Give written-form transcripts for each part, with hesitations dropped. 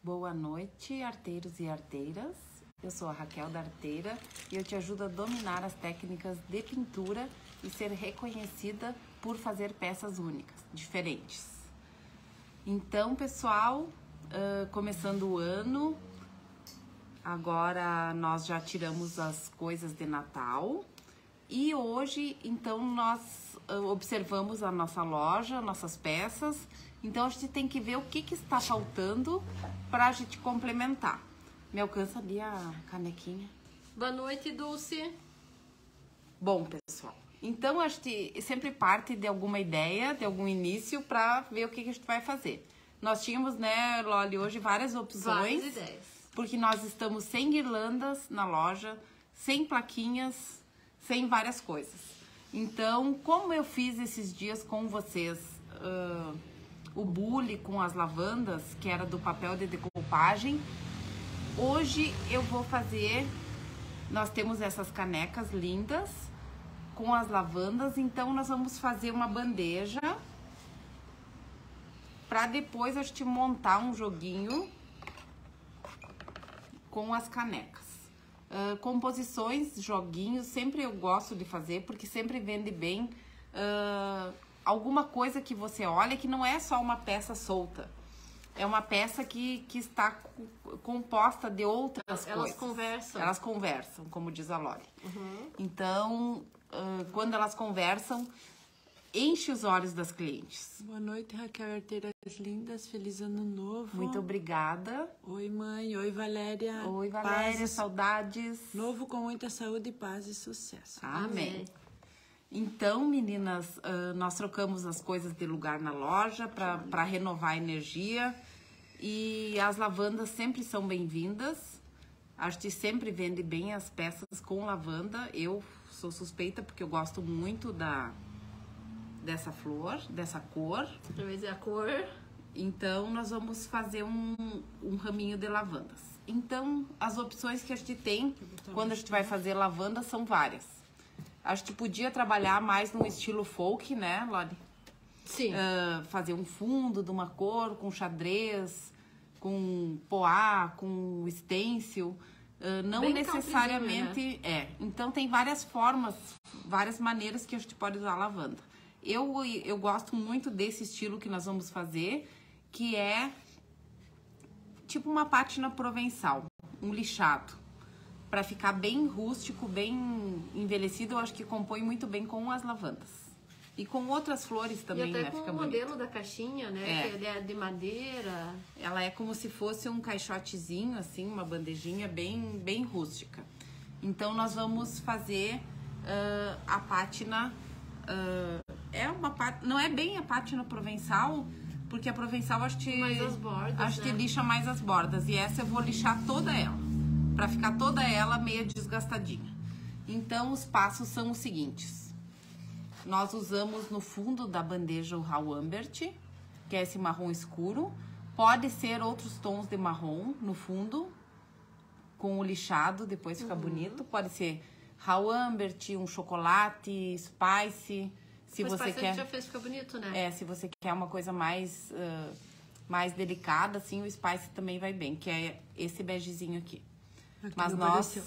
Boa noite, arteiros e arteiras. Eu sou a Raquel da Arteira e eu te ajudo a dominar as técnicas de pintura e ser reconhecida por fazer peças únicas, diferentes. Então, pessoal, começando o ano, agora nós já tiramos as coisas de Natal e hoje, então, nós observamos a nossa loja, nossas peças. Então, a gente tem que ver o que está faltando para a gente complementar. Me alcança ali a canequinha. Boa noite, Dulce. Bom, pessoal, então a gente sempre parte de alguma ideia, de algum início, para ver o que a gente vai fazer. Nós tínhamos, né, Loli, hoje várias opções. Várias ideias. Porque nós estamos sem guirlandas na loja, sem plaquinhas, sem várias coisas. Então, como eu fiz esses dias com vocês o bule com as lavandas, que era do papel de decoupagem, hoje eu vou fazer, nós temos essas canecas lindas com as lavandas, então nós vamos fazer uma bandeja para depois a gente montar um joguinho com as canecas. Composições, joguinhos, sempre eu gosto de fazer, porque sempre vende bem alguma coisa que você olha que não é só uma peça solta. É uma peça que está composta de outras coisas. Elas conversam. Elas conversam, como diz a Loli. Então, quando elas conversam, enche os olhos das clientes. Boa noite, Raquel, arteiras lindas. Feliz ano novo. Muito obrigada. Oi, mãe. Oi, Valéria. Oi, Valéria. Paz, saudades. novo com muita saúde, paz e sucesso. Amém. Então, meninas, nós trocamos as coisas de lugar na loja para renovar a energia. E as lavandas sempre são bem-vindas. A gente sempre vende bem as peças com lavanda. Eu sou suspeita porque eu gosto muito dessa flor, dessa cor. Talvez é a cor. Então, nós vamos fazer um raminho de lavandas. Então, as opções que a gente tem quando a gente vai fazer lavanda são várias. A gente podia trabalhar mais no estilo folk, né, Loli? Sim. Fazer um fundo de uma cor com xadrez, com poá, com stencil. Não Bem necessariamente... Então, tem várias formas, várias maneiras que a gente pode usar a lavanda. Eu gosto muito desse estilo que nós vamos fazer, que é tipo uma pátina provençal, um lixado. Para ficar bem rústico, bem envelhecido, eu acho que compõe muito bem com as lavandas. E com outras flores também, e até né? com Fica o bonito. modelo da caixinha, né? Que ele é de madeira. Ela é como se fosse um caixotezinho, assim, uma bandejinha bem rústica. Então, nós vamos fazer a pátina... não é bem a pátina provençal, porque a provençal acho que... Mais as bordas, acho que né? lixa mais as bordas. E essa eu vou lixar toda ela, para ficar toda ela meio desgastadinha. Então, os passos são os seguintes. Nós usamos no fundo da bandeja o Raw Ambert, que é esse marrom escuro. Pode ser outros tons de marrom no fundo, com o lixado, depois fica bonito. Pode ser Raw Ambert, um chocolate, spice. Se Mas você quer, já fez, fica bonito, né? se você quer uma coisa mais delicada, assim, o spice também vai bem, que é esse begezinho aqui. Aqui Mas não nós... apareceu.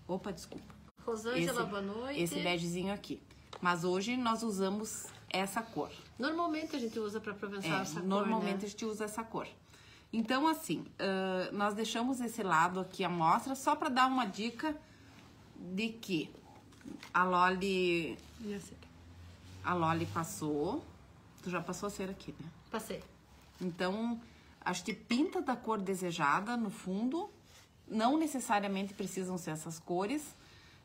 Opa, desculpa. Rosângela, boa noite. Esse begezinho aqui. Mas hoje nós usamos essa cor. Normalmente a gente usa para provençal essa cor, Normalmente né? a gente usa essa cor. Então, assim, nós deixamos esse lado aqui à mostra só para dar uma dica de que a Loli passou. Tu já passou a cera aqui, né? Passei. Então, a gente pinta da cor desejada no fundo. Não necessariamente precisam ser essas cores,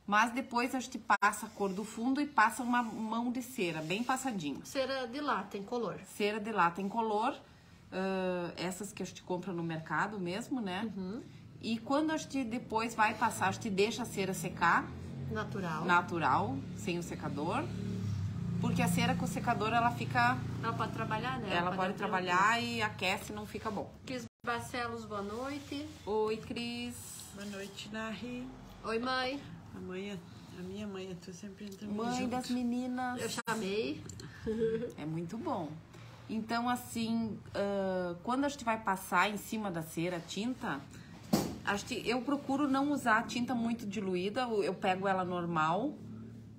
mas depois a gente passa a cor do fundo e passa uma mão de cera, bem passadinho. Cera de lata, em color. Cera de lata em color, essas que a gente compra no mercado mesmo, né? E quando a gente depois vai passar, a gente deixa a cera secar. Natural. Sem o secador. Porque a cera com o secador, ela fica... Ela pode trabalhar, né? Ela pode trabalhar e aquece, não fica bom. Cris Barcelos, boa noite. Oi, Cris. Boa noite, Nari. Oi, mãe. A minha mãe, eu tô sempre entrando Mãe junto. das meninas. Eu chamei. É muito bom. Então, assim, quando a gente vai passar em cima da cera a tinta, eu procuro não usar a tinta muito diluída, eu pego ela normal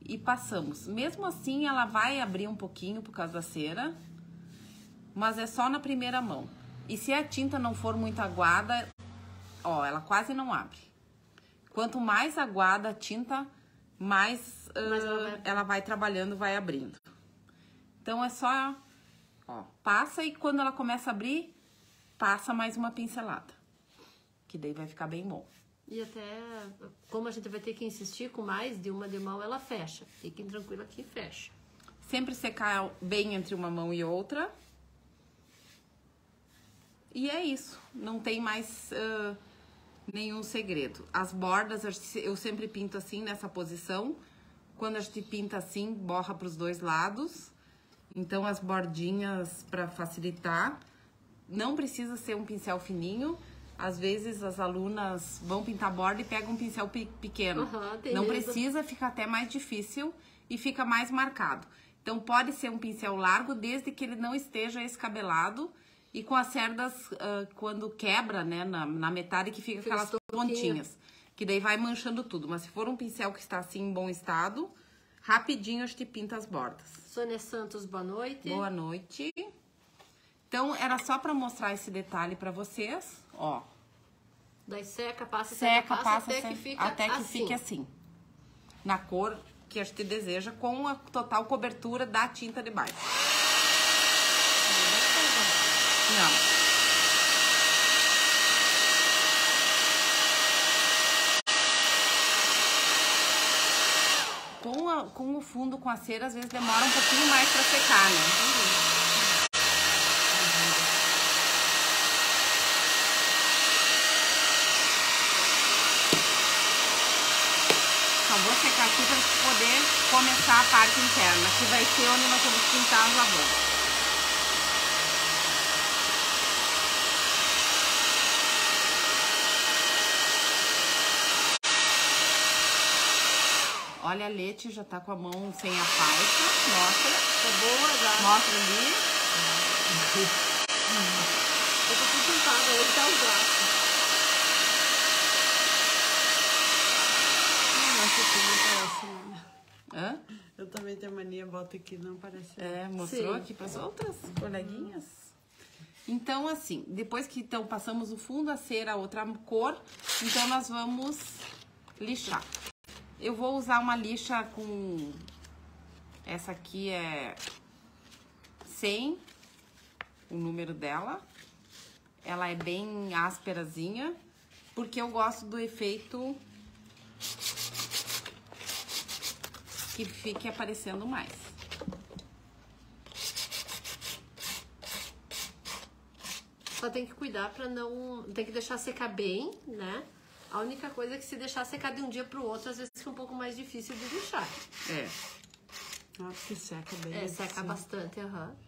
e passamos. Mesmo assim, ela vai abrir um pouquinho por causa da cera, mas é só na primeira mão. E se a tinta não for muito aguada, ó, ela quase não abre. Quanto mais aguada a tinta, mais ela vai trabalhando, vai abrindo. Então é só, ó, passa e quando ela começa a abrir, passa mais uma pincelada. Que daí vai ficar bem bom. E até, como a gente vai ter que insistir com mais de uma de mão, ela fecha. Fiquem tranquilos que fecha. Sempre secar bem entre uma mão e outra. E é isso. Não tem mais nenhum segredo. As bordas, eu sempre pinto assim, nessa posição. Quando a gente pinta assim, borra para os dois lados. Então, as bordinhas, para facilitar, não precisa ser um pincel fininho. Às vezes, as alunas vão pintar borda e pegam um pincel pequeno. Não precisa, fica até mais difícil e fica mais marcado. Então, pode ser um pincel largo, desde que ele não esteja escabelado. E com as cerdas, quando quebra, né, na metade, que fica aquelas pontinhas. Que daí vai manchando tudo. Mas se for um pincel que está assim em bom estado, rapidinho a gente pinta as bordas. Sônia Santos, boa noite. Boa noite. Então, era só para mostrar esse detalhe para vocês, ó. Daí seca, passa, até que fique assim. Na cor que a gente deseja, com a total cobertura da tinta de baixo. Não. Com o fundo, com a cera, às vezes demora um pouquinho mais para secar, né? Só vou secar aqui para poder começar a parte interna, que vai ser onde nós vamos pintar as lavadas. Olha, a Leti já tá com a mão sem a faixa. Mostra. Tá boa já. Mostra ali. Eu tô tudo pintada, ele tá o braço. Não parece, né? Hã? Eu também tenho mania, boto aqui, não parece. Mostrou aqui pras outras coleguinhas. Então, assim, depois que passamos o fundo, a cera, a outra cor, então nós vamos lixar. Eu vou usar uma lixa com... Essa aqui é 100, o número dela. Ela é bem ásperazinha, porque eu gosto do efeito que fique aparecendo mais. Só tem que cuidar pra não... Tem que deixar secar bem, né? A única coisa é que se deixar secar de um dia pro outro, às vezes fica um pouco mais difícil de deixar. Porque seca bem. Seca bastante,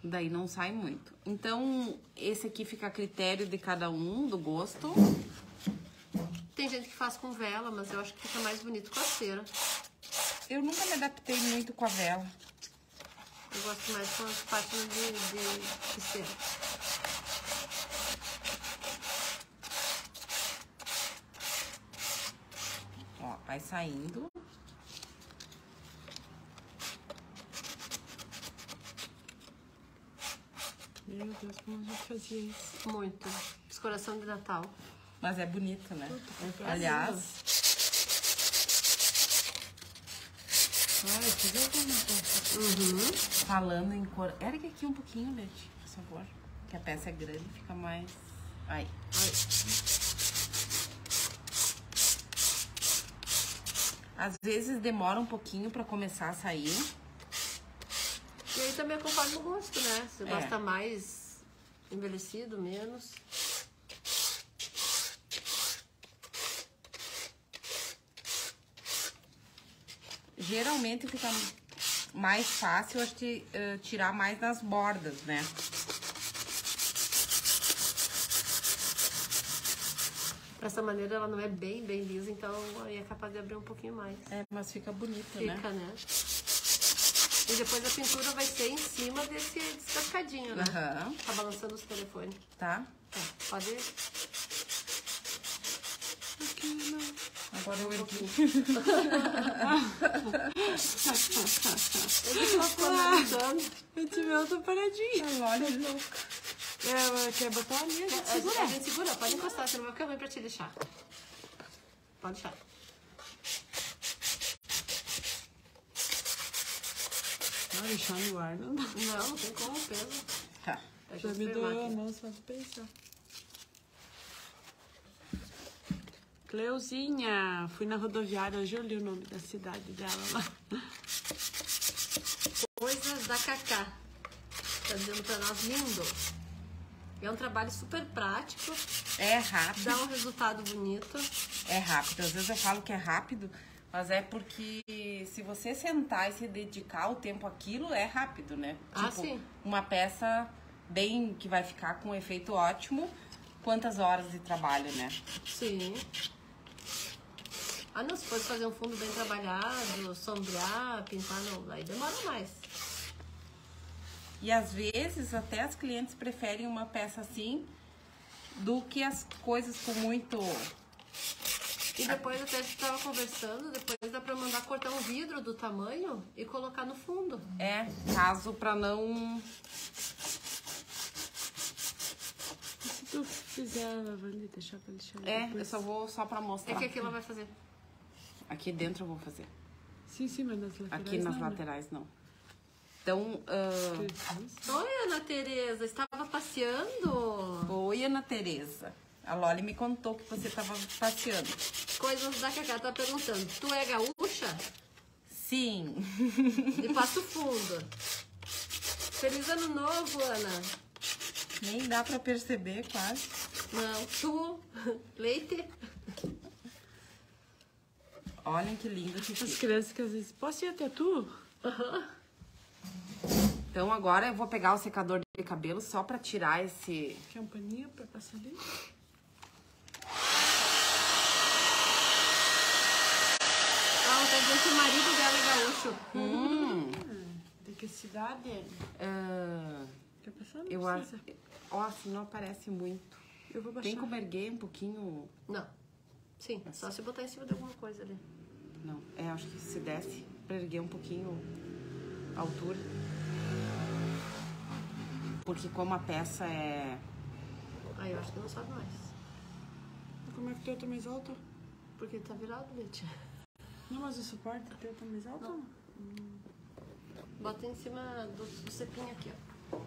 Daí não sai muito. Então, esse aqui fica a critério de cada um, do gosto. Tem gente que faz com vela, mas eu acho que fica mais bonito com a cera. Eu nunca me adaptei muito com a vela. Eu gosto mais com as pátinas de cera. Ó, vai saindo. Meu Deus, como a gente fazia isso? Muito. Decoração de Natal. Mas é bonito, né? Aliás... Falando em cor... Ergue aqui um pouquinho, Leti, por favor. Que a peça é grande, fica mais... Aí. Às vezes demora um pouquinho pra começar a sair. E aí também é conforme o gosto, né? Você gosta mais envelhecido, menos. Geralmente fica mais fácil a gente tirar mais das bordas, né? Dessa maneira ela não é bem lisa, então aí é capaz de abrir um pouquinho mais. Mas fica bonito, né? Fica, né? E depois a pintura vai ser em cima desse descascadinho, né? Aham. Tá balançando os telefones. Tá? Tá, pode ir. Aqui não. Agora eu ergui. Ele só ficou analisando. Eu tive outra paradinha. Olha, louca. Quer botar a minha? A gente segura, pode encostar, senão vai ficar ruim pra te deixar. Pode deixar. Não, deixar no ar não dá. Não, não tem como, peso. Tá. É Já me super doeu a máquina. mão só de pensar. Cleuzinha, fui na rodoviária, hoje eu li o nome da cidade dela lá. Coisas da Cacá. Tá dizendo pra nós, lindo. É um trabalho super prático, É rápido. dá um resultado bonito. É rápido. Às vezes eu falo que é rápido, mas é porque se você sentar e se dedicar o tempo àquilo, é rápido, né? Ah, sim. Uma peça bem que vai ficar com um efeito ótimo. Quantas horas de trabalho, né? Sim. Ah, não, se fosse fazer um fundo bem trabalhado, sombrear, pintar, não, aí demora mais. E às vezes até as clientes preferem uma peça assim do que as coisas com muito... E depois até a gente tava conversando, depois dá pra mandar cortar um vidro do tamanho e colocar no fundo. É, caso pra não... E se tu fizer a lavanda e deixar pra lixar É, depois? eu só vou só pra É mostrar. que aquilo vai fazer. Aqui dentro eu vou fazer. Sim, sim, mas nas laterais Aqui nas não, né? laterais não. Então, Oi, Ana Tereza, estava passeando? oi, Ana Tereza. A Loli me contou que você estava passeando. Coisas da Cacá tá perguntando. Tu é gaúcha? Sim. De Passo Fundo. Feliz ano novo, Ana. Nem dá pra perceber quase. Não, tu, leite. Olhem que lindo que As fica. crianças que às vezes, posso ir até tu? Então agora eu vou pegar o secador de cabelo só pra tirar esse... Quer um paninho pra passar ali? Ah, tá dizendo que o marido dela é gaúcho. De que cidade é? Quer passar? Não eu acho... precisa. Ó, assim não aparece muito. Eu vou baixar. Tem como erguer um pouquinho... Não. Sim, só se botar em cima de alguma coisa ali. Não, acho que se desse pra erguer um pouquinho a altura. Porque como a peça é... Aí eu acho que não sobe mais. Como é que o teu tá mais alto? Porque tá virado, Leite. Não, mas o suporte teu tá mais alto? Não. Bota em cima do cepinho aqui, ó.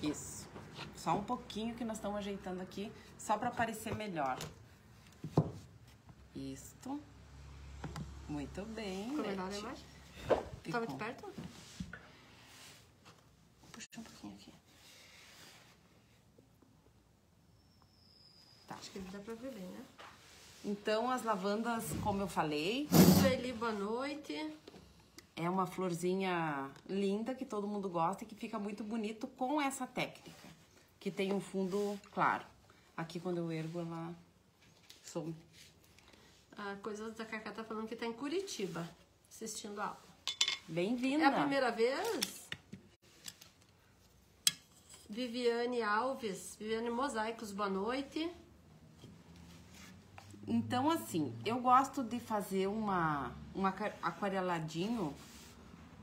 Isso. Só um pouquinho que nós estamos ajeitando aqui, só para parecer melhor. Isto. Muito bem. Ficou melhor a Leti. imagem? Ficou. Tá muito perto? Puxa um pouquinho aqui. Acho que dá pra ver bem, né? Então, as lavandas, como eu falei, Sueli, boa noite. é uma florzinha linda que todo mundo gosta e que fica muito bonito com essa técnica, que tem um fundo claro. Aqui, quando eu ergo, ela some. A Coisas da Cacá tá falando que tá em Curitiba, assistindo a aula. Bem-vinda! É a primeira vez? Viviane Alves, Viviane Mosaicos, boa noite. Então, assim, eu gosto de fazer um aquareladinho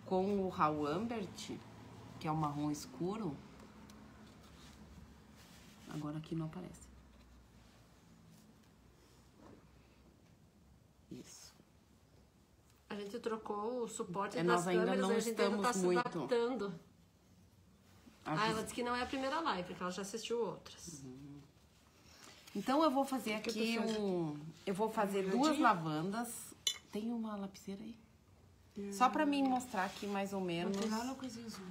com o Raw Ambert, que é o marrom escuro. Agora aqui não aparece. Isso. A gente trocou o suporte É, das nós ainda câmeras, não a gente ainda tá estamos se muito. adaptando. Acho Ah, ela disse que não é a primeira live, que ela já assistiu outras. Então eu vou fazer aqui eu vou fazer duas lavandas. Tem uma lapiseira aí? Só pra mim mostrar aqui mais ou menos. Lateral ou coisinha azul?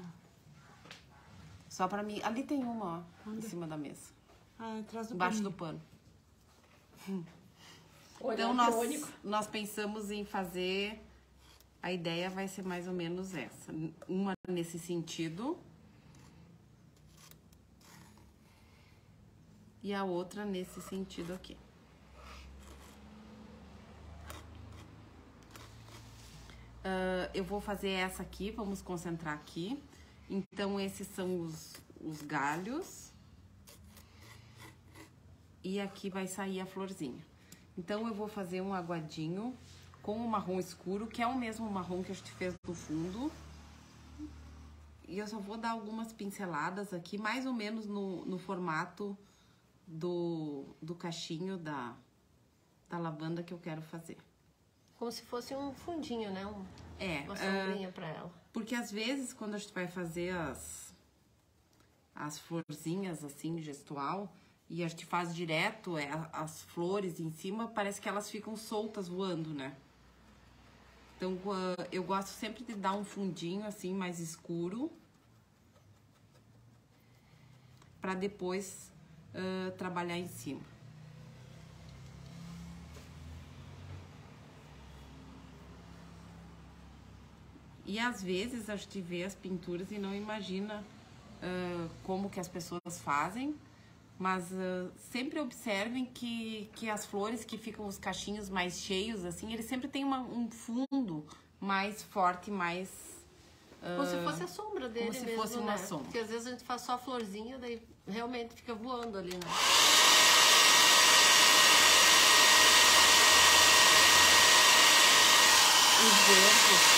Só pra mim. Ali tem uma, ó, em cima da mesa. Ah, atrás do Embaixo paninho. do pano. Olhar Então irônico. nós pensamos em fazer. A ideia vai ser mais ou menos essa. Uma nesse sentido. E a outra nesse sentido aqui. eu vou fazer essa aqui, vamos concentrar aqui. Então, esses são os galhos. E aqui vai sair a florzinha. Então, eu vou fazer um aguadinho com o marrom escuro, que é o mesmo marrom que a gente fez no fundo. E eu só vou dar algumas pinceladas aqui, mais ou menos no formato do cachinho da lavanda que eu quero fazer. Como se fosse um fundinho, né? Uma sombrinha pra ela. Porque às vezes, quando a gente vai fazer as florzinhas assim, gestual, e a gente faz direto as flores em cima, parece que elas ficam soltas voando, né? Então, eu gosto sempre de dar um fundinho assim, mais escuro, pra depois trabalhar em cima. E às vezes a gente vê as pinturas e não imagina como que as pessoas fazem, mas sempre observem que as flores que ficam os cachinhos mais cheios, assim, eles sempre têm um fundo mais forte, mais... Como se fosse a sombra dele mesmo, como se fosse uma né? sombra. Porque às vezes a gente faz só a florzinha, daí realmente fica voando ali, né? Os verdes...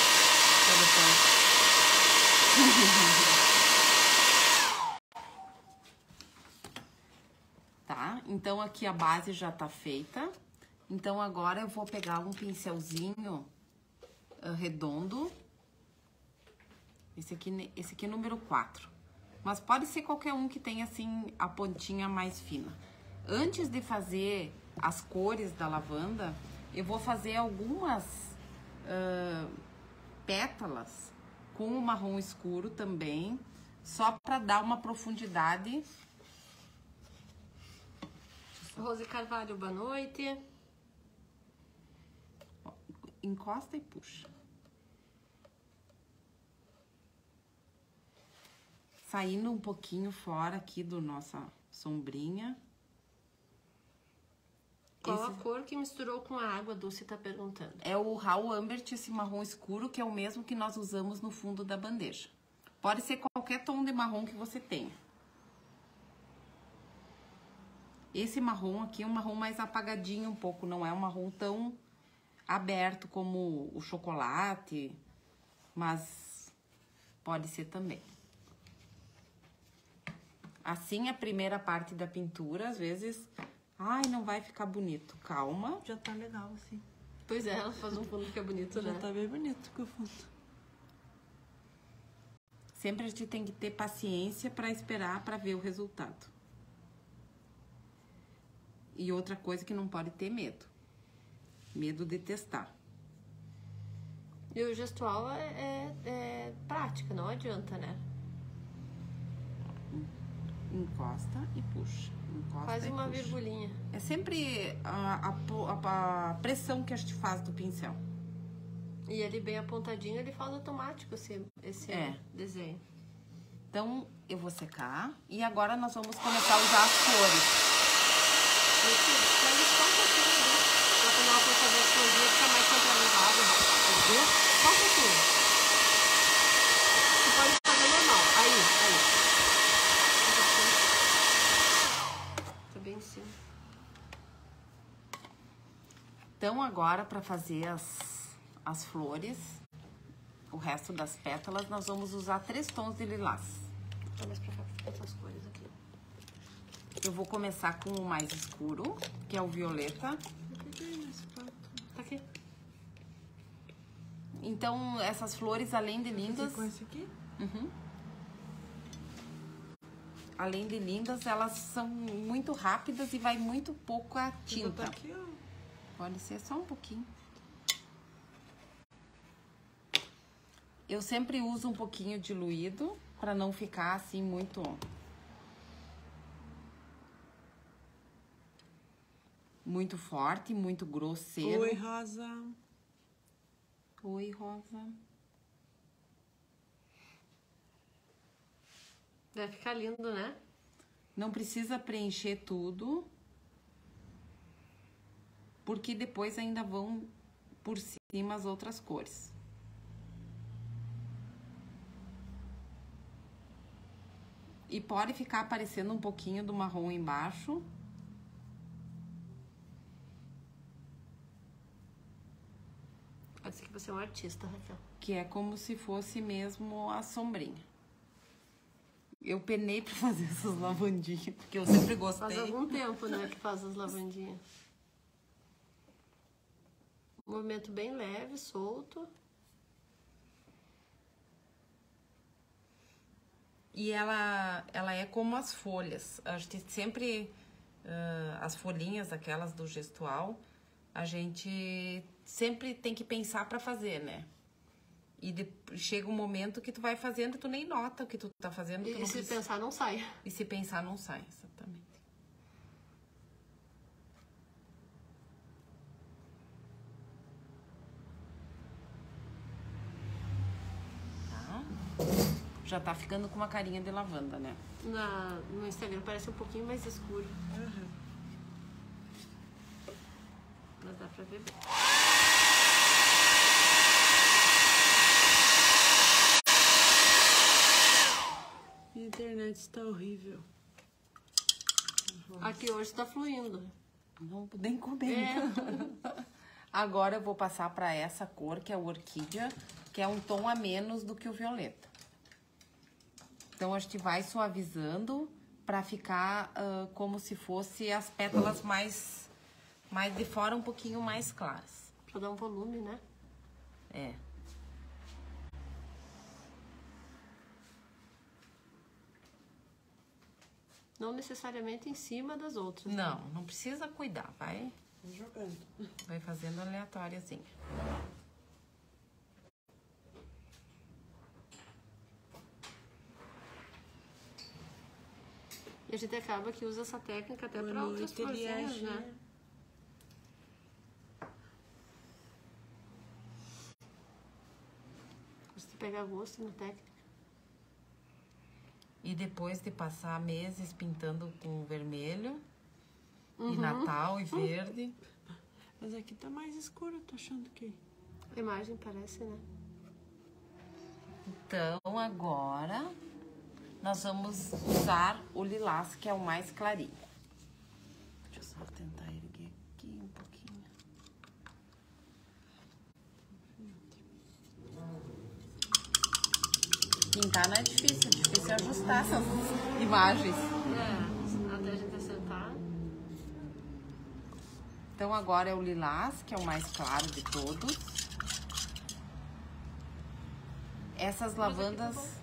Tá, então aqui a base já tá feita. Então agora eu vou pegar um pincelzinho redondo. Esse aqui é número 4. Mas pode ser qualquer um que tenha assim a pontinha mais fina. Antes de fazer as cores da lavanda, eu vou fazer algumas pétalas com o marrom escuro também, só para dar uma profundidade. Rose Carvalho, boa noite. Encosta e puxa. Saindo um pouquinho fora aqui do nossa sombrinha. Qual a cor que misturou com a água, Dulce tá perguntando. É o Raw Ambert, esse marrom escuro, que é o mesmo que nós usamos no fundo da bandeja. Pode ser qualquer tom de marrom que você tenha. Esse marrom aqui é um marrom mais apagadinho um pouco, não é um marrom tão aberto como o chocolate, mas pode ser também. Assim, a primeira parte da pintura, às vezes... Ai, não vai ficar bonito. Calma. Já tá legal, assim. Pois é, ela faz um fundo que é bonito, né? Já tá bem bonito com o fundo. Sempre a gente tem que ter paciência para esperar para ver o resultado. E outra coisa que não pode ter medo. Medo de testar. E o gestual é prática, não adianta, né? Encosta e puxa. Encosta Faz e uma puxa. virgulinha. É sempre a pressão que a gente faz do pincel. E ele bem apontadinho, ele faz automático esse desenho. Então, eu vou secar. E agora nós vamos começar a usar as cores. Pega só um pouquinho ali, pra quando ela for fazer a florzinha ficar mais centralizada. Entendeu? Só um pouquinho. Você pode fazer normal. Aí. Tá bem em cima. Então, agora, para fazer as flores, o resto das pétalas, nós vamos usar 3 tons de lilás. Vou mais pra cá, essas cores aqui. Eu vou começar com o mais escuro, que é o violeta. Tá aqui. Então, essas flores, além de lindas... Com esse aqui? Além de lindas, elas são muito rápidas e vai muito pouco a Vou tinta. botar aqui, ó. Pode ser só um pouquinho. Eu sempre uso um pouquinho diluído, para não ficar assim muito... Muito forte, muito grosseiro. Oi, Rosa. Oi, Rosa. Vai ficar lindo, né? Não precisa preencher tudo, porque depois ainda vão por cima as outras cores. E pode ficar aparecendo um pouquinho do marrom embaixo. Parece que você é um artista, Raquel. Que é como se fosse mesmo a sombrinha. Eu penei pra fazer essas lavandinhas, porque eu sempre gostei. Faz algum tempo, né, que faz as lavandinhas. Um movimento bem leve, solto. E ela é como as folhas. A gente sempre, as folhinhas, aquelas do gestual, a gente sempre tem que pensar pra fazer, né? E chega um momento que tu vai fazendo e tu nem nota o que tu tá fazendo. E se pensar, não sai. E se pensar, não sai, exatamente. Tá? Já tá ficando com uma carinha de lavanda, né? No Instagram parece um pouquinho mais escuro. Mas dá pra ver bem. Minha internet está horrível. Aqui hoje tá fluindo. Não, nem comer. Agora eu vou passar pra essa cor, que é o orquídea, que é um tom a menos do que o violeta. Então, a gente vai suavizando pra ficar como se fosse as pétalas mais de fora um pouquinho mais claras. Pra dar um volume, né? É. Não necessariamente em cima das outras. Não, não precisa cuidar, vai Jogando. fazendo aleatóriozinho. E a gente acaba que usa essa técnica até Boa pra outras noite, florzinhas, Eliege. né? Você pega gosto na técnica. E depois de passar meses pintando com vermelho, e Natal e verde. Mas aqui tá mais escuro, tô achando que... A imagem parece, né? Então, agora, nós vamos usar o lilás, que é o mais clarinho. Deixa eu só tentar erguer aqui um pouquinho. Pintar não é difícil, difícil é ajustar essas imagens. É, até a gente acertar. Então, agora é o lilás, que é o mais claro de todos. Essas lavandas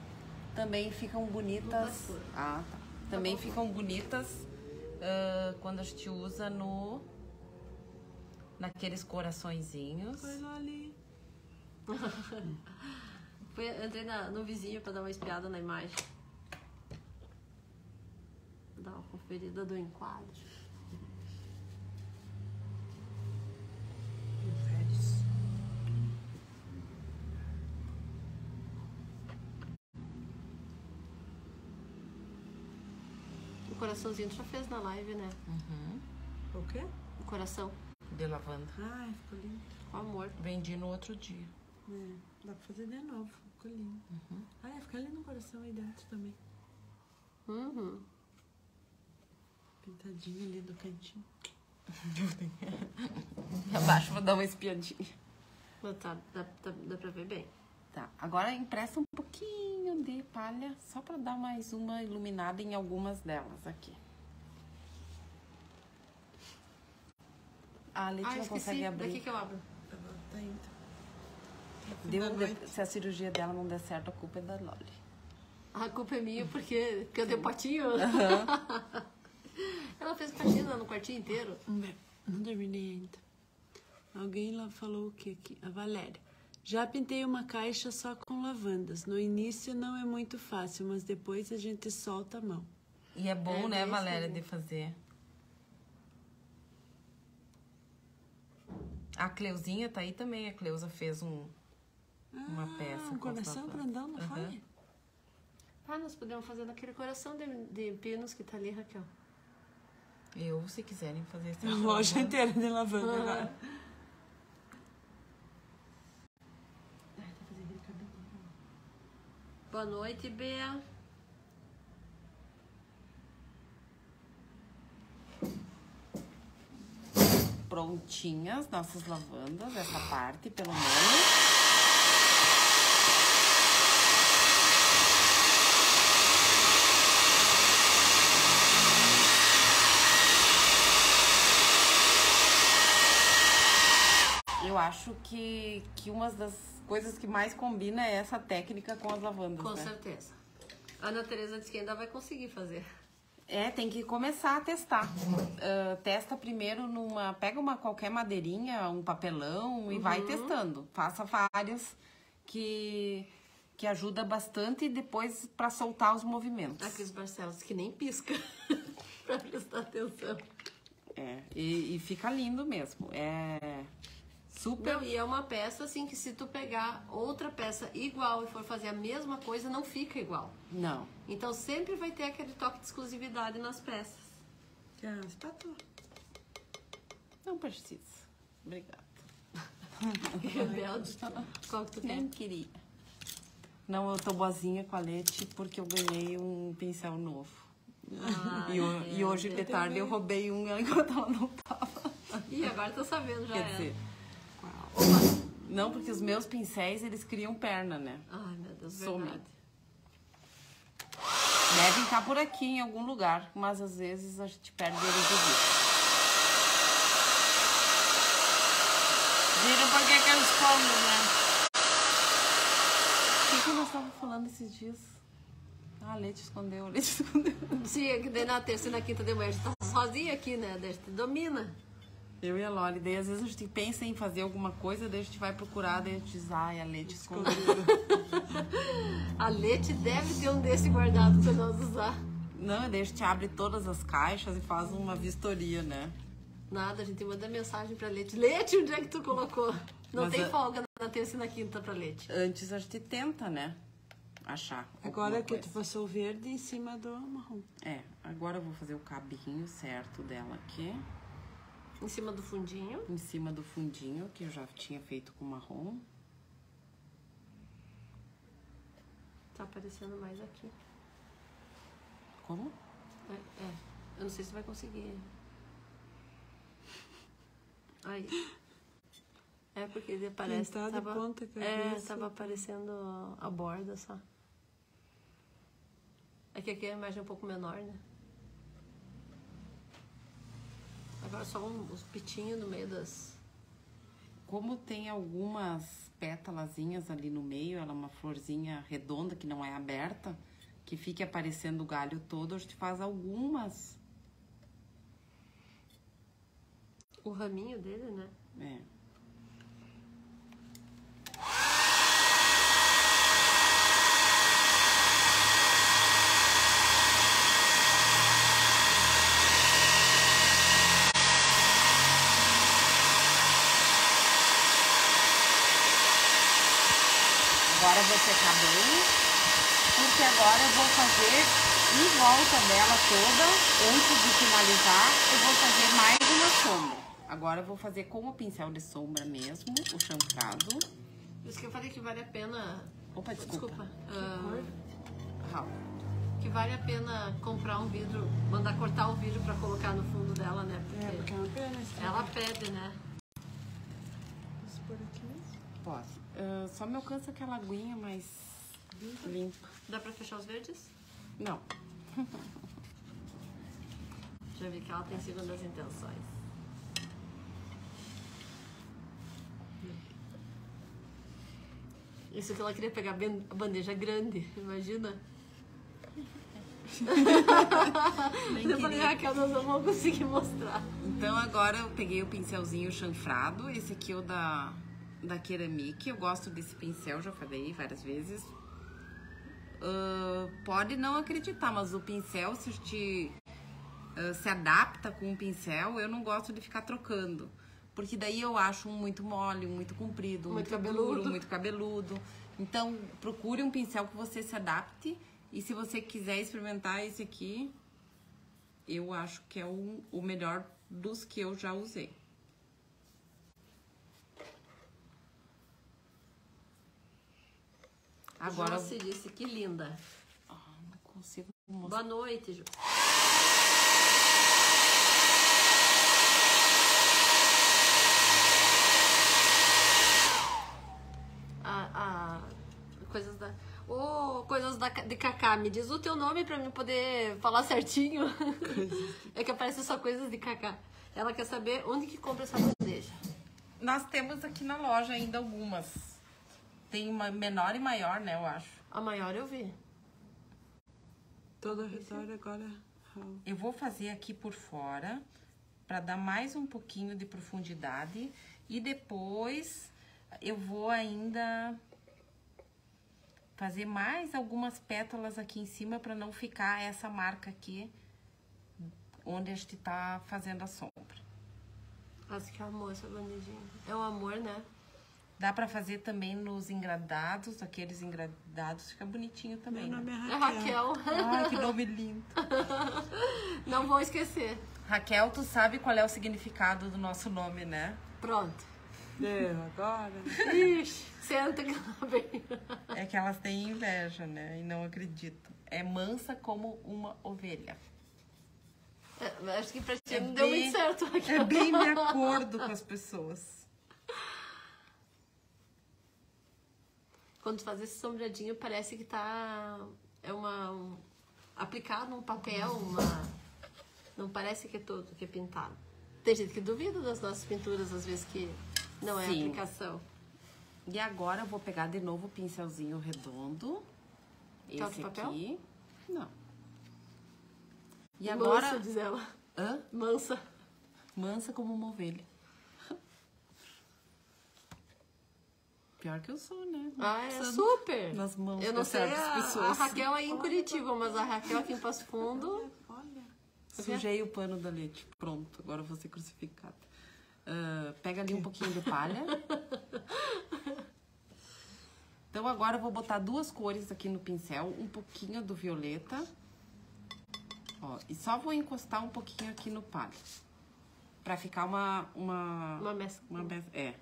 também ficam bonitas. Ah, tá. Também ficam bonitas quando a gente usa naqueles coraçõezinhos. Foi ali. Entrei no vizinho pra dar uma espiada na imagem. Dar uma conferida do enquadro. O coraçãozinho tu já fez na live, né? O quê? O coração. De lavanda. Ai, ficou lindo. Com amor. Vendi no outro dia. É, dá pra fazer de novo. Ficou lindo. Ai, fica ali no coração aí dentro também. Uhum. Pintadinho ali do cantinho. Abaixo, vou dar uma espiadinha. Mas tá, dá pra ver bem. Tá, agora empresta um pouquinho de palha, só pra dar mais uma iluminada em algumas delas aqui. A Leti não consegue abrir. Daqui que eu abro. Tá indo. Se a cirurgia dela não der certo, a culpa é da Loli. A culpa é minha porque eu dei patinho. Ela fez patina no quartinho inteiro. Não terminei ainda. Alguém lá falou o que aqui? A Valéria. Já pintei uma caixa só com lavandas. No início não é muito fácil, mas depois a gente solta a mão. E é bom, É, né, bem Valéria, assim. de fazer. A Cleuzinha tá aí também. A Cleusa fez uma peça. Um com as coração lavandas. grandão, não foi? Ah, nós podemos fazer naquele coração de pinos que tá ali, Raquel. Eu, se quiserem fazer esse A loja inteira de lavanda agora. Boa noite, Bea. prontinhas nossas lavandas, essa parte, pelo menos. Eu acho que uma das coisas que mais combina é essa técnica com as lavandas, Com né? certeza. A Ana Tereza disse que ainda vai conseguir fazer. Tem que começar a testar. Testa primeiro pega qualquer madeirinha, um papelão e vai testando. Faça várias que ajuda bastante e depois para soltar os movimentos. Aqui os Barcelos que nem pisca para prestar atenção. E fica lindo mesmo. Super. Não, e é uma peça assim que se tu pegar outra peça igual e for fazer a mesma coisa, não fica igual. Não. Então sempre vai ter aquele toque de exclusividade nas peças. Espátula. Não precisa. Obrigada. Rebelde. Qual que tu quer? Nem queria. Não, eu tô boazinha com a Leti porque eu ganhei um pincel novo. E hoje de tarde eu roubei um enquanto ela não tava. Ih, agora tô sabendo já. Quer dizer, não, porque os meus pincéis, eles criam perna, né? Ai, meu Deus, Some. verdade. Devem estar por aqui em algum lugar, mas às vezes a gente perde eles de vista. Viram por que eu escondo, né? O que nós estávamos falando esses dias? A Leti escondeu. Sim, é que daí na terça e na quinta de manhã a gente tá sozinha aqui, né? Daí a gente domina. Eu e a Loli, daí às vezes a gente pensa em fazer alguma coisa, daí a gente vai procurar, daí a gente diz, ai, a Leti escondeu. A Leti deve ter um desse guardado pra nós usar. Não, daí a gente abre todas as caixas e faz uma vistoria, né? Nada, a gente manda mensagem pra Leti. Leti, onde é que tu colocou? Não Mas tem folga na terça e na quinta pra Leti. Antes a gente tenta, né? Achar. Agora que coisa. tu passou o verde em cima do marrom. Agora eu vou fazer o cabinho certo dela aqui. Em cima do fundinho. Em cima do fundinho, que eu já tinha feito com marrom. Tá aparecendo mais aqui. Como? Eu não sei se vai conseguir. Aí. Porque ele aparece. Pintado de ponta cabeça. Tava aparecendo a borda só. É que aqui a imagem é um pouco menor, né? Agora só uns pitinhos no meio das... Como tem algumas pétalazinhas ali no meio, ela é uma florzinha redonda que não é aberta, que fique aparecendo o galho todo, a gente faz algumas. O raminho dele, né? Agora eu vou secar bem, porque agora eu vou fazer em volta dela toda, antes de finalizar, eu vou fazer mais uma sombra. Agora eu vou fazer com o pincel de sombra mesmo, o chanfrado. Por isso que eu falei que vale a pena... Opa, desculpa. Que vale a pena comprar um vidro, mandar cortar um vidro pra colocar no fundo dela, né? Porque é uma pena. Ela pede, né? Posso pôr aqui mesmo? Posso. Só me alcança aquela aguinha mais limpa. Dá pra fechar os verdes? Não. Já vi que ela tem segundas intenções. Isso que ela queria pegar a bandeja grande, imagina? Eu falei, Raquel, nós não vamos conseguir mostrar. Então agora eu peguei o pincelzinho chanfrado, esse aqui é o da Keramic. Eu gosto desse pincel, já falei várias vezes. Pode não acreditar, mas o pincel, se se adapta com o pincel, eu não gosto de ficar trocando. Porque daí eu acho um muito mole, um muito comprido, Muito muito cabeludo. duro, muito cabeludo. Então, procure um pincel que você se adapte. E se você quiser experimentar esse aqui, eu acho que é o melhor dos que eu já usei. Agora... Josi disse, que linda. não consigo mostrar. Boa noite, Josi. de Cacá. Me diz o teu nome pra mim poder falar certinho. É que aparece só coisas de Cacá. Ela quer saber onde que compra essa bandeja. Nós temos aqui na loja ainda algumas. Tem uma menor e maior, né, eu acho. A maior eu vi. Todo ao redor agora. Eu vou fazer aqui por fora, para dar mais um pouquinho de profundidade. E depois eu vou ainda fazer mais algumas pétalas aqui em cima, para não ficar essa marca aqui, onde a gente tá fazendo a sombra. Acho que é amor essa bandejinha. É um amor, né? Dá pra fazer também nos engradados, aqueles engradados, fica bonitinho também. Meu nome é É Raquel. Raquel. Ai, que nome lindo. Não vou esquecer. Raquel, tu sabe qual é o significado do nosso nome, né? Pronto. Deu agora. Ixi, senta que ela vem. É que elas têm inveja, né? E não acreditam. É mansa como uma ovelha. É, acho que pra ti não deu muito certo, Raquel. É bem de acordo com as pessoas. Quando tu faz esse sombreadinho, parece que tá... aplicado num papel, não parece que é todo, que é pintado. Tem gente que duvida das nossas pinturas, às vezes, que não é Sim. aplicação. E agora eu vou pegar de novo o pincelzinho redondo. Quer Esse outro papel? aqui. Não. E Mansa, agora... diz ela. Hã? Mansa. Mansa como uma ovelha. Pior que eu sou, né? Ah, é Passando super. nas mãos Eu não de sei certas a pessoas. Raquel aí em Curitiba, mas a Raquel aqui em Passo Fundo... Olha. Sujei o pano da leite. Pronto, agora eu vou ser crucificada. Pega ali um pouquinho de palha. Então agora eu vou botar duas cores aqui no pincel. Um pouquinho do violeta. Ó, e só vou encostar um pouquinho aqui no palha. Pra ficar uma mescla. É.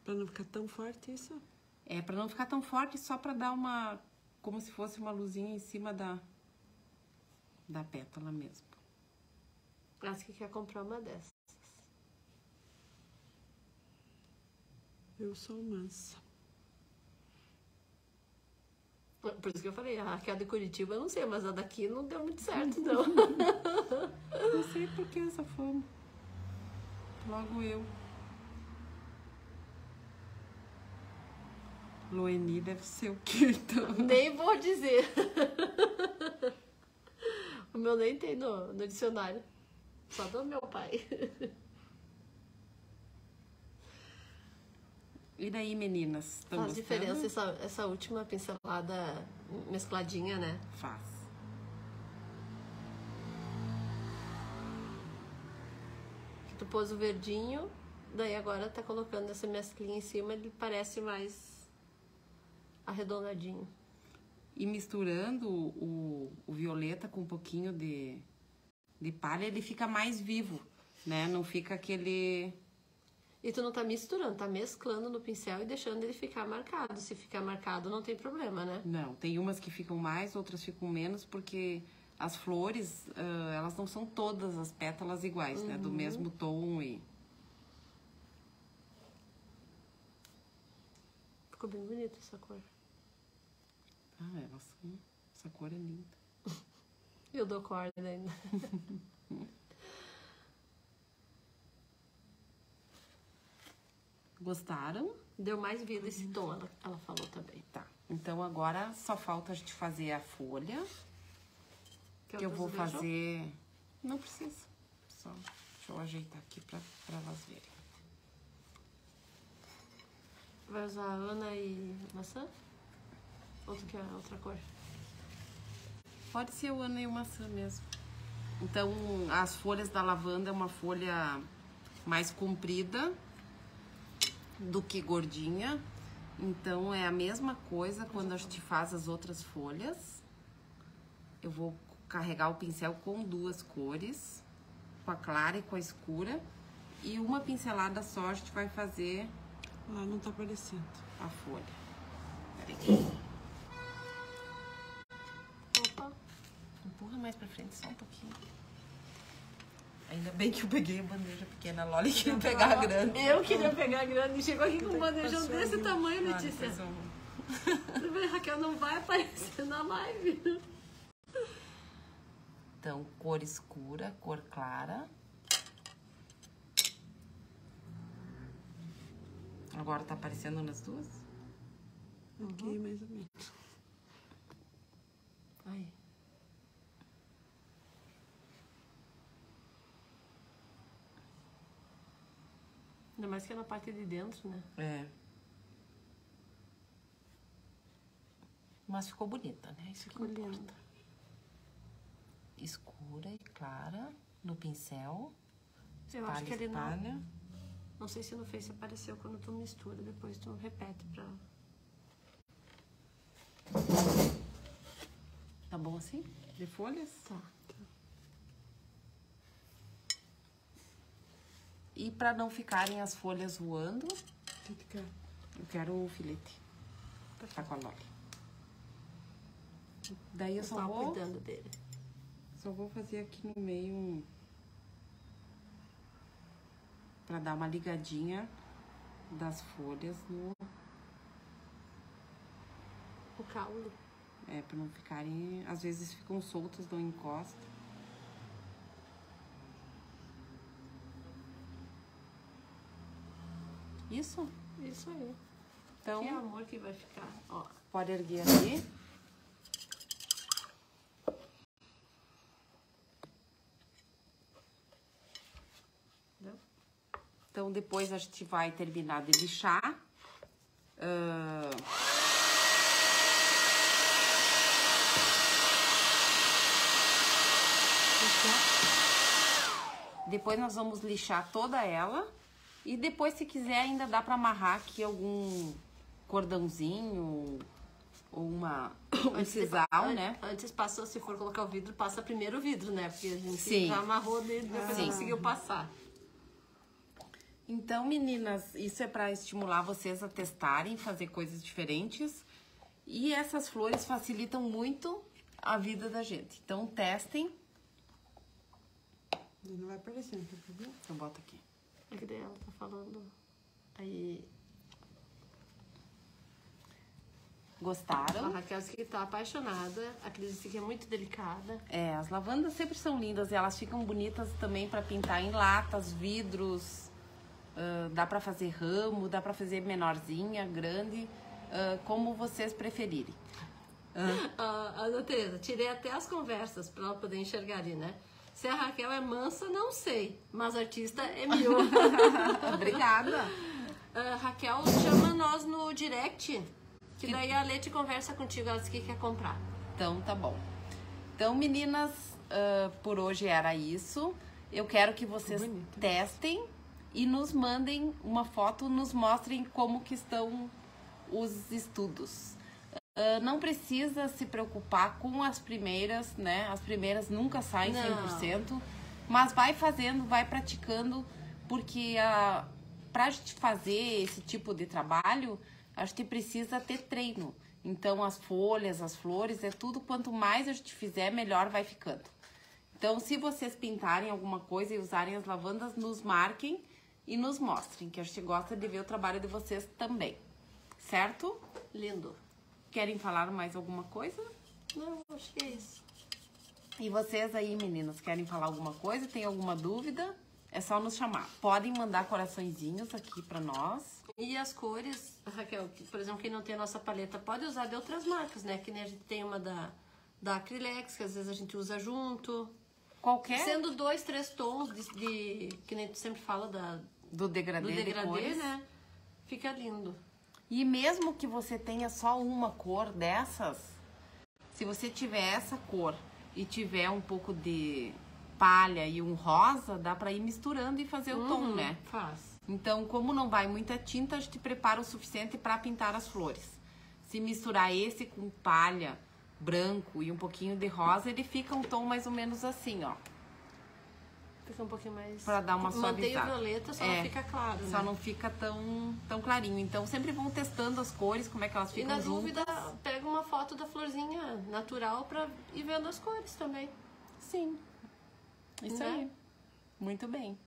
Pra não ficar tão forte isso? É, pra não ficar tão forte, só pra dar uma... Como se fosse uma luzinha em cima da pétala mesmo. Acho que quer comprar uma dessas. Eu sou mansa. Por isso que eu falei, a Raquel de Curitiba eu não sei, mas a daqui não deu muito certo, não. Não sei por que essa fama. Logo eu. Loeni deve ser o quê, então? Nem vou dizer. O meu nem tem no dicionário. Só do meu pai. E daí, meninas? Tão Faz gostando? diferença essa última pincelada mescladinha, né? Faz. Tu pôs o verdinho, daí agora tá colocando essa mesclinha em cima, ele parece mais arredondadinho. E misturando o violeta com um pouquinho de palha, ele fica mais vivo, né? Não fica aquele... E tu não tá misturando, tá mesclando no pincel e deixando ele ficar marcado. Se ficar marcado, não tem problema, né? Não, tem umas que ficam mais, outras ficam menos, porque as flores, elas não são todas as pétalas iguais, né? Do mesmo tom e... Ficou bem bonita essa cor. Ah, essa cor é linda. Eu dou corda ainda. Gostaram? Deu mais vida esse tom, ela falou também. Tá. Então agora só falta a gente fazer a folha. Que eu vou fazer... Não precisa. Só deixa eu ajeitar aqui pra elas verem. Vai usar Ana e maçã? Ou tu quer outra cor? Pode ser o Ana e o maçã mesmo. Então, as folhas da lavanda é uma folha mais comprida do que gordinha. Então, é a mesma coisa quando a gente faz as outras folhas. Eu vou carregar o pincel com duas cores, com a clara e com a escura. E uma pincelada só a gente vai fazer Lá não tá aparecendo. a folha. Peraí. Opa! Empurra mais pra frente só um pouquinho. Ainda bem que eu peguei a bandeja pequena. A Loli queria pegar a grande. Eu queria pegar a grande e chegou aqui com um bandejão Passou desse ali. tamanho, Ah, Letícia. depois eu- A Raquel não vai aparecer na live. Então, cor escura, cor clara. Agora tá aparecendo nas duas? Ok, mais ou menos. Aí. Ainda mais que é na parte de dentro, né? É. Mas ficou bonita, né? Isso que Ficou importa. linda. Escura e clara no pincel. Eu acho que ele não. Espalha. Não sei se no Face apareceu quando tu mistura, depois tu repete pra. Tá bom assim? De folhas? Tá. E pra não ficarem as folhas voando, Tem que ficar. eu quero o filete. Tá com a Loli. Daí eu Eu só tava vou, cuidando dele. só vou fazer aqui no meio pra dar uma ligadinha das folhas no... O caule. É, pra não ficarem... Às vezes ficam soltas, não encosta. Isso? Isso aí. Então, Que amor que vai ficar. Ó. pode erguer aqui. Entendeu? Então, depois a gente vai terminar de lixar. Depois nós vamos lixar toda ela. E depois, se quiser, ainda dá pra amarrar aqui algum cordãozinho ou um sisal, né? Antes passou, se for colocar o vidro, passa primeiro o vidro, né? Porque a gente Sim. já amarrou nele, depois Sim. não conseguiu passar. Então, meninas, isso é para estimular vocês a testarem, fazer coisas diferentes. E essas flores facilitam muito a vida da gente. Então, testem. Ele não vai aparecer, tá vendo? Eu boto aqui. É que daí ela tá falando. Aí. A Gostaram? Raquel disse que tá apaixonada. A Cris disse que é muito delicada. É, as lavandas sempre são lindas e elas ficam bonitas também para pintar em latas, vidros. Dá para fazer ramo, dá para fazer menorzinha, grande, como vocês preferirem. Ana Teresa, tirei até as conversas pra ela poder enxergar ali, né? Se a Raquel é mansa, não sei. Mas artista é mil. Obrigada. Raquel, chama nós no direct. Que daí a Leti conversa contigo, ela disse que quer comprar. Então, tá bom. Então, meninas, por hoje era isso. Eu quero que vocês testem e nos mandem uma foto, nos mostrem como que estão os estudos. Não precisa se preocupar com as primeiras, né? As primeiras nunca saem 100%, mas vai fazendo, vai praticando, porque pra gente fazer esse tipo de trabalho, a gente precisa ter treino. Então, as folhas, as flores, é tudo, quanto mais a gente fizer, melhor vai ficando. Então, se vocês pintarem alguma coisa e usarem as lavandas, nos marquem e nos mostrem, que a gente gosta de ver o trabalho de vocês também. Certo? Lindo. Querem falar mais alguma coisa? Não, acho que é isso. E vocês aí, meninas, querem falar alguma coisa? Tem alguma dúvida? É só nos chamar. Podem mandar coraçõezinhos aqui pra nós. E as cores, Raquel, por exemplo, quem não tem a nossa paleta pode usar de outras marcas, né? Que nem a gente tem uma da Acrylex, que às vezes a gente usa junto. Qualquer Sendo 2, 3 tons que nem tu sempre fala do degradê, do de degradê, cores. né? Fica lindo. E mesmo que você tenha só uma cor dessas, se você tiver essa cor e tiver um pouco de palha e um rosa, dá pra ir misturando e fazer o tom, né? Faz. Então, como não vai muita tinta, a gente prepara o suficiente para pintar as flores. Se misturar esse com palha, branco e um pouquinho de rosa, ele fica um tom mais ou menos assim, ó. Fica um pouquinho mais... Pra dar uma Mantém o suavizada. violeta, só não fica claro, Só né? não fica tão clarinho. Então, sempre vão testando as cores, como é que elas E ficam na juntas. dúvida, pega uma foto da florzinha natural pra ir vendo as cores também. Sim. Isso Né? aí. Muito bem.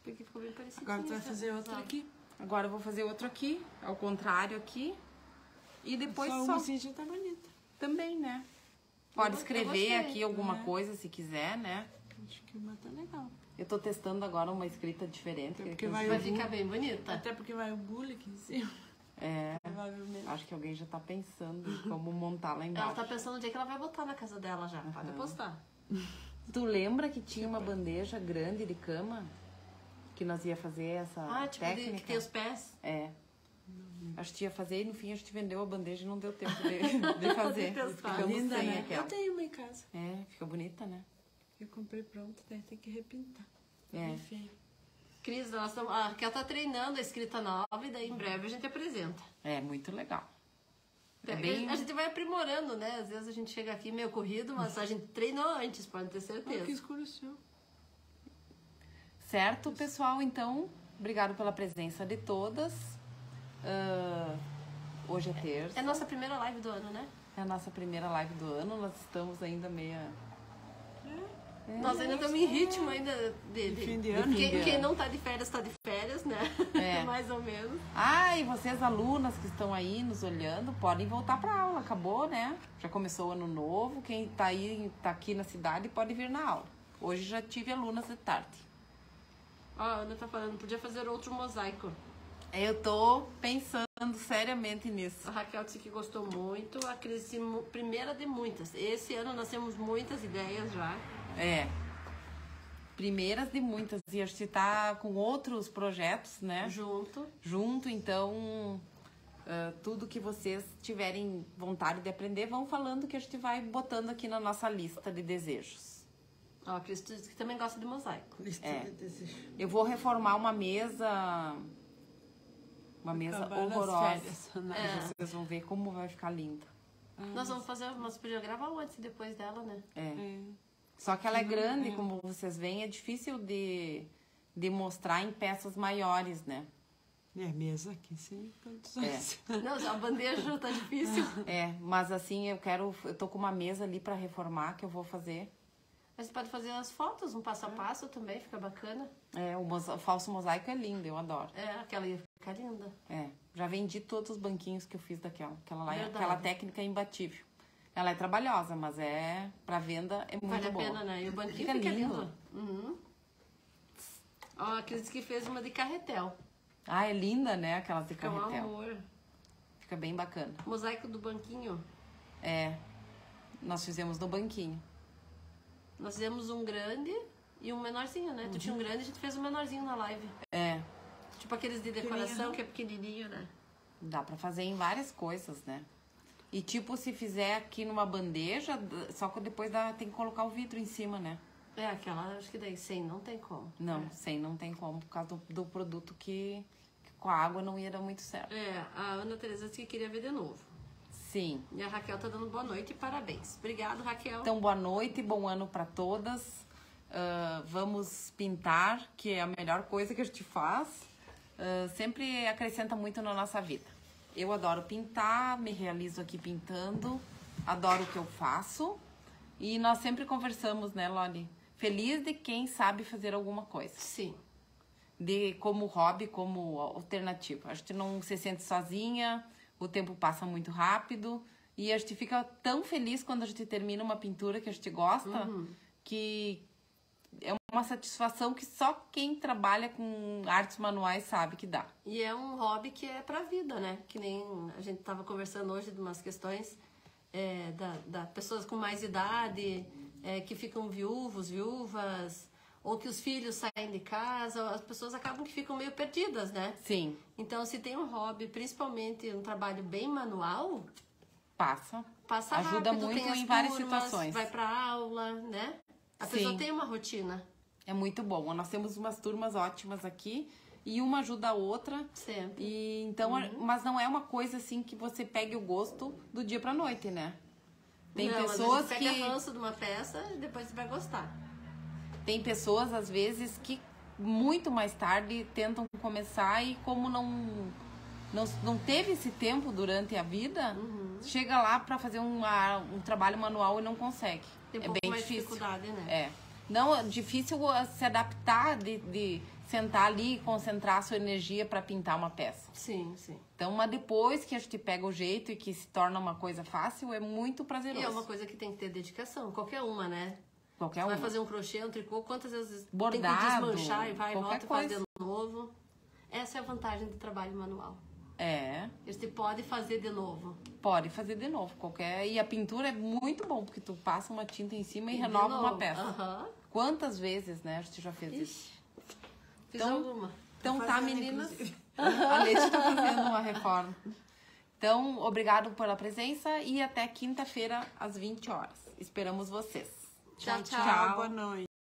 Porque ficou bem parecido. Agora tu vai fazer outro aqui. Agora eu vou fazer outro aqui, ao contrário aqui. E depois só só uma assim já tá bonita. também, né? Pode Eu escrever gostei. aqui alguma coisa se quiser, né? Acho que uma tá legal. Eu tô testando agora uma escrita diferente. Porque que vai Vai ficar bem bonita. Até porque vai o bule aqui em cima. É, Provavelmente. acho que alguém já tá pensando em como montar lá Ela embaixo. tá pensando no dia que ela vai botar na casa dela já. Pode apostar. Tu lembra que tinha uma bandeja grande de cama? Que nós ia fazer essa Ah, tipo, técnica? que tem os pés. É. A gente ia fazer e no fim a gente vendeu a bandeja e não deu tempo de fazer. Ficamos Linda, sem né? aquela. Eu tenho uma em casa. É, fica bonita, né? Eu comprei pronto, daí tem que repintar. É. Bem feio. Cris, a Raquel tá treinando a escrita nova e daí em breve a gente apresenta. É, muito legal. É bem... A gente vai aprimorando, né? Às vezes a gente chega aqui meio corrido, mas a gente treinou antes, pode ter Ah, certeza. que escureceu. Certo, pessoal? Então, obrigado pela presença de todas. Hoje é terça. É a nossa primeira live do ano, né? É a nossa primeira live do ano. Nós estamos ainda meia... Nós ainda estamos em ritmo ainda de fim de ano. Quem não tá de férias, né? É. Mais ou menos. Ah, e vocês alunas que estão aí nos olhando, podem voltar para aula. Acabou, né? Já começou o ano novo. Quem tá aqui na cidade pode vir na aula. Hoje já tive alunas de tarde. Ó, a Ana tá falando, podia fazer outro mosaico. Eu tô pensando seriamente nisso. A Raquel disse que gostou muito. A Cris disse, primeira de muitas. Esse ano nós temos muitas ideias já. É. Primeiras de muitas. E a gente tá com outros projetos, né? Junto. Então, tudo que vocês tiverem vontade de aprender, vão falando que a gente vai botando aqui na nossa lista de desejos. Ó, a Cris disse que também gosta de mosaico. Lista É. de desejo. Eu vou reformar uma mesa... Uma mesa Acabar nas horrorosa. férias, né? Vocês vão ver como vai ficar linda. Nós vamos fazer, nós podíamos gravar antes e depois dela, né? É. Só que ela é grande, como vocês veem, é difícil de mostrar em peças maiores, né? É, mesa aqui, sim. Não, a bandeja tá difícil. É, mas assim, eu tô com uma mesa ali pra reformar que eu vou fazer. A gente pode fazer as fotos, um passo a passo também, fica bacana. É, o falso mosaico é lindo, eu adoro. É, aquela ia ficar linda. É, já vendi todos os banquinhos que eu fiz daquela. Verdade. Aquela técnica é imbatível. Ela é trabalhosa, mas pra venda é muito Vale boa. a pena, né? E o banquinho Fica fica lindo. lindo. Uhum. Ó, a Cris que fez uma de carretel. Ah, é linda, né? Aquelas de Fica um carretel. amor. Fica bem bacana. Mosaico do banquinho. É, nós fizemos no banquinho. Nós fizemos um grande e um menorzinho, né? Tu tinha um grande e a gente fez um menorzinho na live. É, Tipo aqueles de decoração que é pequenininho, né? dá pra fazer em várias coisas, né? E tipo, se fizer aqui numa bandeja, só que depois tem que colocar o vidro em cima, né? É, aquela, acho que daí sem não tem como. Não, sem não tem como, por causa do produto que com a água não ia dar muito certo. É, a Ana Teresa disse que queria ver de novo. Sim. E a Raquel tá dando boa noite e parabéns. Obrigado, Raquel. Então, boa noite, bom ano pra todas. Vamos pintar, que é a melhor coisa que a gente faz. Sempre acrescenta muito na nossa vida. Eu adoro pintar, me realizo aqui pintando, adoro o que eu faço. E nós sempre conversamos, né, Loli? Feliz de quem sabe fazer alguma coisa. Sim. Como hobby, como alternativa. A gente não se sente sozinha, o tempo passa muito rápido. E a gente fica tão feliz quando a gente termina uma pintura que a gente gosta, que é uma satisfação que só quem trabalha com artes manuais sabe que dá. E é um hobby que é pra vida, né? Que nem a gente tava conversando hoje de umas questões da pessoas com mais idade, que ficam viúvas, ou que os filhos saem de casa, as pessoas acabam que ficam meio perdidas, né? Sim, Então, se tem um hobby, principalmente um trabalho bem manual, passa ajuda rápido, muito tem as em várias turmas, situações. vai pra aula, né? A Sim. pessoa tem uma rotina. É muito bom. Nós temos umas turmas ótimas aqui e uma ajuda a outra. Sempre. E então, mas não é uma coisa assim que você pegue o gosto do dia pra noite, né? Tem Não, pessoas às vezes pega ranço de uma peça e depois você vai gostar. Tem pessoas às vezes que muito mais tarde tentam começar e como não teve esse tempo durante a vida, chega lá pra fazer um trabalho manual e não consegue. Tem um é pouco bem mais de difícil. dificuldade, né? É. Não, é difícil se adaptar de sentar ali e concentrar a sua energia para pintar uma peça. Sim, sim. Então, mas depois que a gente pega o jeito e que se torna uma coisa fácil, é muito prazeroso. E é uma coisa que tem que ter dedicação, qualquer uma, né? Qualquer Você uma. vai fazer um crochê, um tricô, quantas vezes Bordado, tem que desmanchar e vai e qualquer volta e faz coisa. de novo. Essa é a vantagem do trabalho manual. É, Você pode fazer de novo. pode fazer de novo. E a pintura é muito bom, porque tu passa uma tinta em cima e De renova novo. uma peça. Aham. Quantas vezes, né, a gente já fez isso? Ixi, fiz Então- alguma. Então Tô tá, fazendo, meninas. inclusive. A Leite tá fazendo uma reforma. Então, obrigado pela presença e até quinta-feira às 20 horas. Esperamos vocês. Tchau, Tchau, boa noite.